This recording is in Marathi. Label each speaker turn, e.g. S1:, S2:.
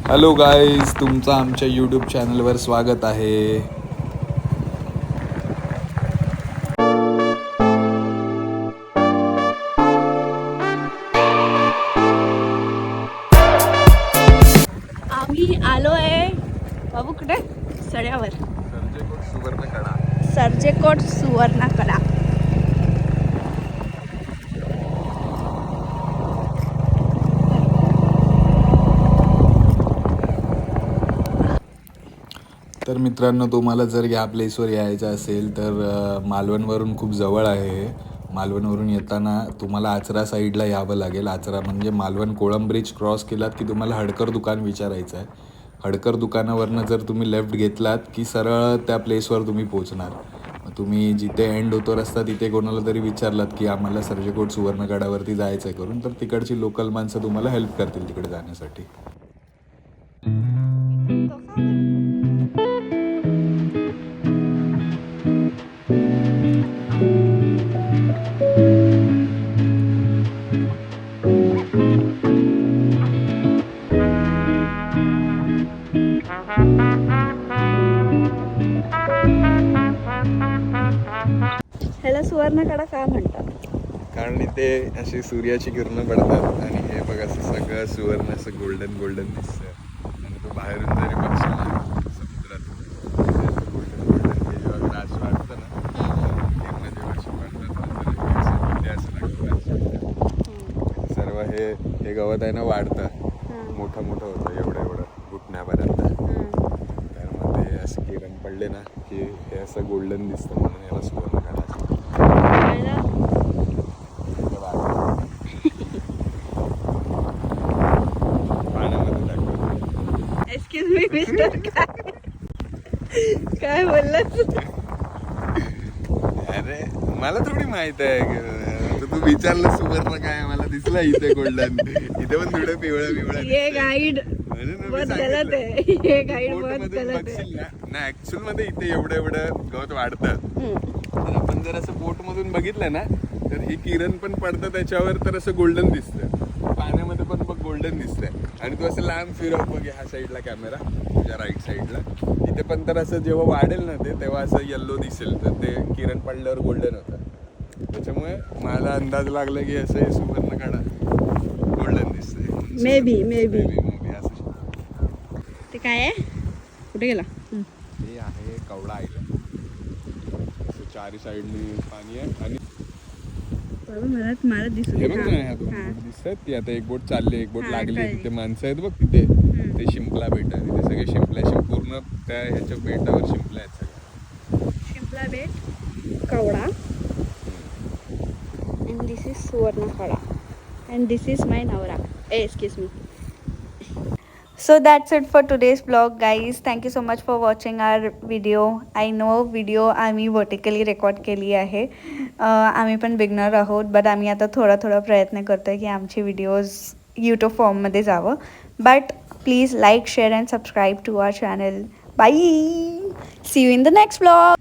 S1: हॅलो गाईज, तुमचं आमच्या यूट्यूब चॅनलवर स्वागत आहे.
S2: आम्ही आलो आहे बाबू कुठे सड्यावर सर्जेकोट सुवर्णकडा.
S1: तर मित्रांनो, तुम्हाला जर या प्लेसवर यायचं असेल तर मालवणवरून खूप जवळ आहे. मालवणवरून येताना तुम्हाला आचरा साईडला यावं लागेल. आचरा म्हणजे मालवण कोळंब ब्रिज क्रॉस केलात की तुम्हाला हडकर दुकान विचारायचं आहे. हडकर दुकानावरनं जर तुम्ही लेफ्ट घेतलात की सरळ त्या प्लेसवर तुम्ही पोचणार. तुम्ही जिथे एंड होतो रस्ता तिथे कोणाला तरी विचारलात की आम्हाला सर्जेकोट सुवर्णगडावरती जायचं आहे करून, तर तिकडची लोकल माणसं तुम्हाला हेल्प करतील तिकडे जाण्यासाठी.
S2: ह्याला सुवर्णकडा का म्हणतात?
S1: कारण इथे अशी सूर्याची किरणं पडतात आणि हे बघ असं सगळं सुवर्ण असं गोल्डन गोल्डन दिसतं. आणि तो बाहेरून जरी बघशील ना समुद्रात गोल्डन गोल्डन हे जेव्हा ग्रास वाढतं ना, किरणं जेव्हा अशी पडतात ना, असं लागतं. सर्व हे गवत आहे ना वाढतं, मोठं मोठं होतं एवढं एवढं घुटण्यापर्यंत. तर मग ते असं किरण पडले ना की हे असं गोल्डन दिसतं, म्हणून याला सुवर्णगडा असतं.
S2: एक्सक्यूज मी मिस्टर, काय बोललास?
S1: अरे मला थोडी माहित आहे की तू विचारलं सुवर्ण काय, मला दिसला इथे गोल्डन, इथे पण थोडं पिवळं पिवळं.
S2: ये गाईड बहुत गलत आहे, ये गाईड बहुत गलत आहे
S1: ना. ऍक्च्युअल मध्ये इथे एवढं एवढं गवत वाढतं. तर आपण जर असं बोट मधून बघितलं ना तर ही किरण पण पडतं त्याच्यावर, तर असं गोल्डन दिसतं. पाण्यामध्ये पण बघ गोल्डन दिसतंय. आणि तू असं लांब फिरव बघ ह्या साईडला कॅमेरा, तुझ्या राईट साईडला, इथे पण तर असं जेव्हा वाढेल ना ते तेव्हा असं येल्लो दिसेल, तर ते किरण पडल्यावर गोल्डन होतं. त्याच्यामुळे मला अंदाज लागला की असं हे सुवर्णगडा गोल्डन दिसतंय.
S2: मे बी
S1: असं.
S2: ते काय आहे? कुठे गेला?
S1: हे आहे कवडा आयलंड. असं चारी साईडनी पाणी आहे. आणि
S2: मला दिसत
S1: हे बघ ना, ह्या दोन बोट दिसतात. ती आता एक बोट चालली, एक बोट लागली. तिथे माणसं आहेत बघ तिथे. ते शिंपला बेट आहे. तिथे सगळे शिंपल्या पूर्ण त्या ह्याच्या बेटावर शिंपल्या आहेत सगळ्या.
S2: शिंपला बेट, Kavda, and this is Suvarnakada, and this is my Navara. Excuse me. So that's it for today's vlog, guys. Thank you so much for watching our video. I know video आम्ही vertically record केली आहे. आम्ही पण बिगनर आहोत, बट आम्ही आता थोडा प्रयत्न करतोय की आमची व्हिडिओज यूट्यूब फॉर्ममध्ये जावं. But please like, share and subscribe to our channel. Bye. See you in the next vlog.